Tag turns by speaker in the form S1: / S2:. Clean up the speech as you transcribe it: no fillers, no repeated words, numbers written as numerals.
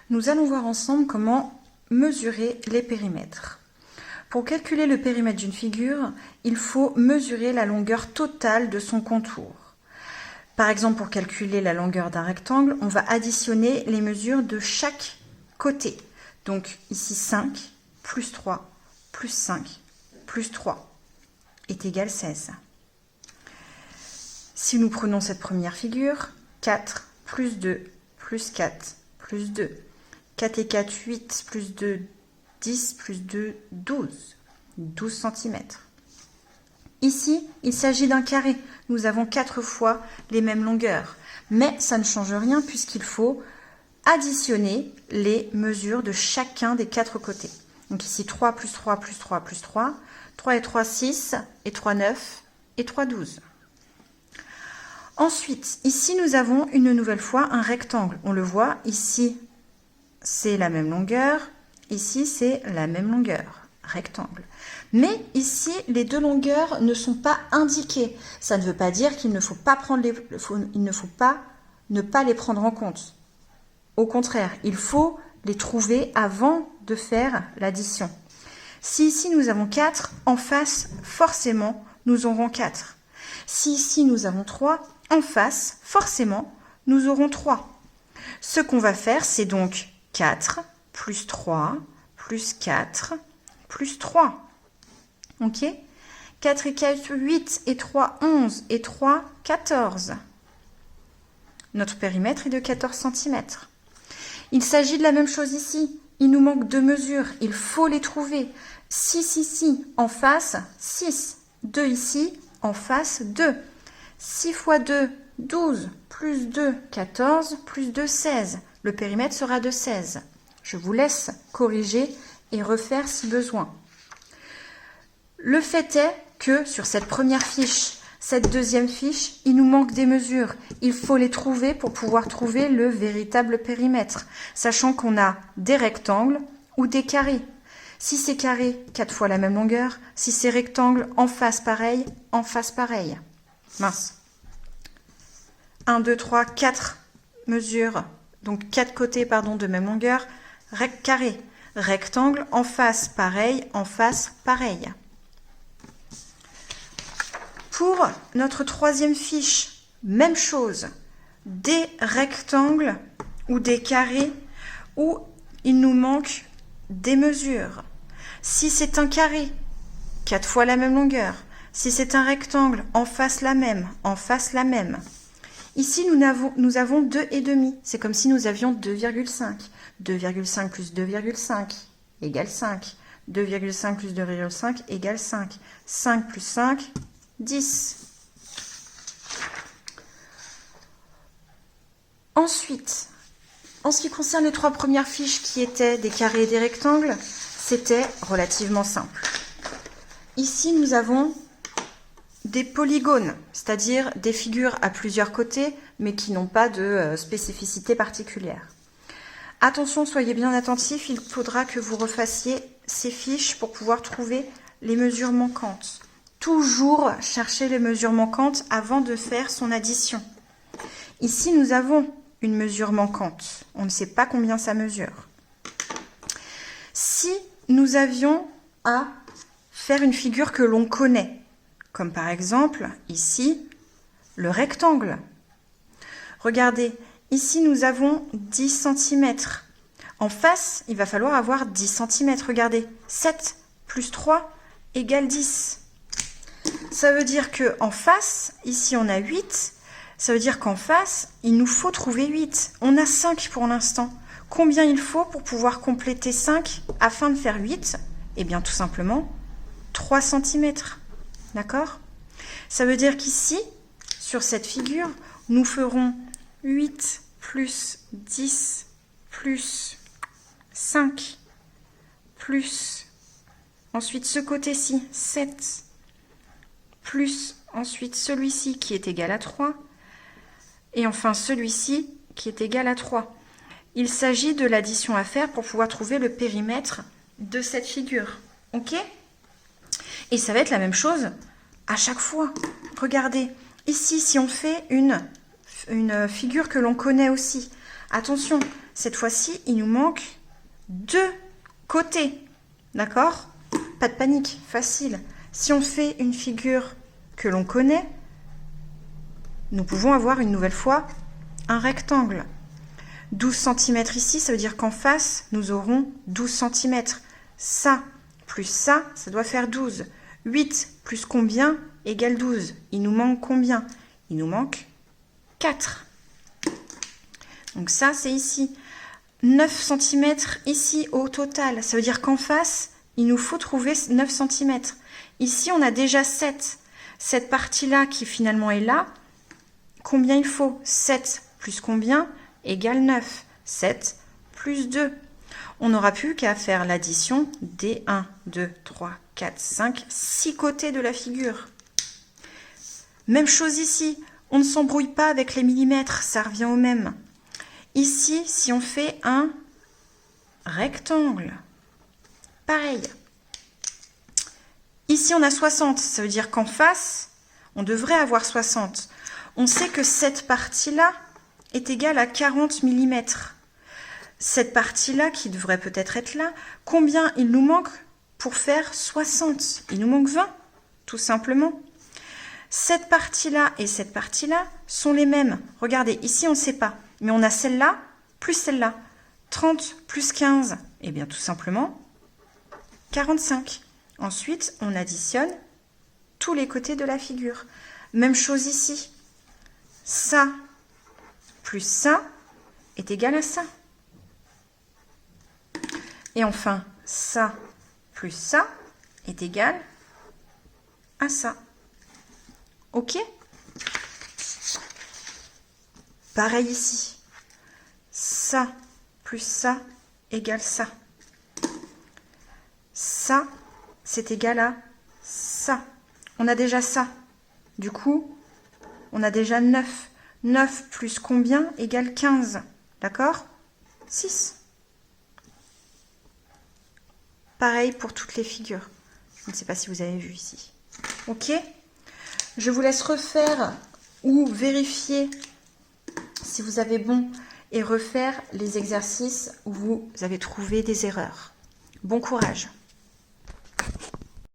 S1: Nous allons voir ensemble comment mesurer les périmètres. Pour calculer le périmètre d'une figure, il faut mesurer la longueur totale de son contour. Par exemple, pour calculer la longueur d'un rectangle, on va additionner les mesures de chaque côté. Donc ici 5 plus 3 plus 5 plus 3 est égal à 16. Si nous prenons cette première figure, 4 plus 2 plus 4 plus 2, 4 et 4, 8 plus 2, 10 plus 2, 12 cm. Ici, il s'agit d'un carré. Nous avons 4 fois les mêmes longueurs. Mais ça ne change rien puisqu'il faut additionner les mesures de chacun des 4 côtés. Donc ici, 3 plus 3 plus 3 plus 3. 3 et 3, 6. Et 3, 9. Et 3, 12. Ensuite, ici, nous avons une nouvelle fois un rectangle. On le voit, ici, c'est la même longueur. Ici, c'est la même longueur. Rectangle. Mais ici, les deux longueurs ne sont pas indiquées. Ça ne veut pas dire qu'il ne faut pas ne pas les prendre en compte. Au contraire, il faut les trouver avant de faire l'addition. Si ici nous avons 4, en face, forcément, nous aurons 4. Si ici nous avons 3, en face, forcément, nous aurons 3. Ce qu'on va faire, c'est donc 4 plus 3 plus 4 plus 3. Ok? 4 et 4, 8 et 3, 11 et 3, 14. Notre périmètre est de 14 cm. Il s'agit de la même chose ici. Il nous manque 2 mesures. Il faut les trouver. 6 ici, en face, 6. 2 ici, en face, 2. 6 fois 2, 12. Plus 2, 14. Plus 2, 16. Le périmètre sera de 16. Je vous laisse corriger et refaire si besoin. Le fait est que sur cette première fiche, cette deuxième fiche, il nous manque des mesures. Il faut les trouver pour pouvoir trouver le véritable périmètre, sachant qu'on a des rectangles ou des carrés. Si c'est carré, 4 fois la même longueur. Si c'est rectangle, en face pareil, en face pareil. Mince. 1, 2, 3, 4 mesures, donc 4 côtés de même longueur. Carré. Rectangle, en face pareil, en face pareil. Pour notre troisième fiche, même chose, des rectangles ou des carrés où il nous manque des mesures. Si c'est un carré, 4 fois la même longueur. Si c'est un rectangle, en face la même, en face la même. Ici, nous avons 2,5. C'est comme si nous avions 2,5. 2,5 plus 2,5 égale 5. 2,5 plus 2,5 égale 5. 5 plus 5, 10. Ensuite, en ce qui concerne les 3 premières fiches qui étaient des carrés et des rectangles, c'était relativement simple. Ici, nous avons des polygones, c'est-à-dire des figures à plusieurs côtés, mais qui n'ont pas de spécificité particulière. Attention, soyez bien attentifs, il faudra que vous refassiez ces fiches pour pouvoir trouver les mesures manquantes. Toujours chercher les mesures manquantes avant de faire son addition. Ici, nous avons une mesure manquante. On ne sait pas combien ça mesure. Si nous avions à faire une figure que l'on connaît, comme par exemple ici, le rectangle. Regardez, ici nous avons 10 cm. En face, il va falloir avoir 10 cm. Regardez, 7 plus 3 égale 10. Ça veut dire qu'en face, ici on a 8. Ça veut dire qu'en face, il nous faut trouver 8. On a 5 pour l'instant. Combien il faut pour pouvoir compléter 5 afin de faire 8? Eh bien tout simplement 3 cm. D'accord? Ça veut dire qu'ici, sur cette figure, nous ferons 8 plus 10 plus 5 plus, ensuite ce côté-ci, 7 plus, ensuite celui-ci qui est égal à 3 et enfin celui-ci qui est égal à 3. Il s'agit de l'addition à faire pour pouvoir trouver le périmètre de cette figure. Ok? Et ça va être la même chose à chaque fois. Regardez, ici, si on fait une figure que l'on connaît aussi, Attention, cette fois-ci, il nous manque 2 côtés. D'accord? Pas de panique, facile. Si on fait une figure que l'on connaît, nous pouvons avoir une nouvelle fois un rectangle. 12 cm ici, ça veut dire qu'en face, nous aurons 12 cm. Ça plus ça doit faire 12. 8 plus combien égale 12. Il nous manque combien? Il nous manque 4. Donc ça, c'est ici. 9 cm ici au total. Ça veut dire qu'en face, il nous faut trouver 9 cm. Ici, on a déjà 7. Cette partie-là qui finalement est là, combien il faut? 7 plus combien égale 9. 7 plus 2. On n'aura plus qu'à faire l'addition des 1, 2, 3, 4, 5, 6 côtés de la figure. Même chose ici. On ne s'embrouille pas avec les millimètres, ça revient au même. Ici, si on fait un rectangle, pareil. Ici, on a 60, ça veut dire qu'en face, on devrait avoir 60. On sait que cette partie-là est égale à 40 mm. Cette partie-là, qui devrait peut-être être là, combien il nous manque pour faire 60? Il nous manque 20, tout simplement. Cette partie-là et cette partie-là sont les mêmes. Regardez, ici, on ne sait pas. Mais on a celle-là plus celle-là. 30 plus 15, eh bien, tout simplement, 45. Ensuite, on additionne tous les côtés de la figure. Même chose ici. Ça plus ça est égal à ça. Et enfin, ça plus ça est égal à ça. OK? Pareil ici. Ça plus ça égale ça. Ça, c'est égal à ça. On a déjà ça. Du coup, on a déjà 9. 9 plus combien égale 15. D'accord? 6. Pareil pour toutes les figures. Je ne sais pas si vous avez vu ici. OK? Je vous laisse refaire ou vérifier si vous avez bon et refaire les exercices où vous avez trouvé des erreurs. Bon courage!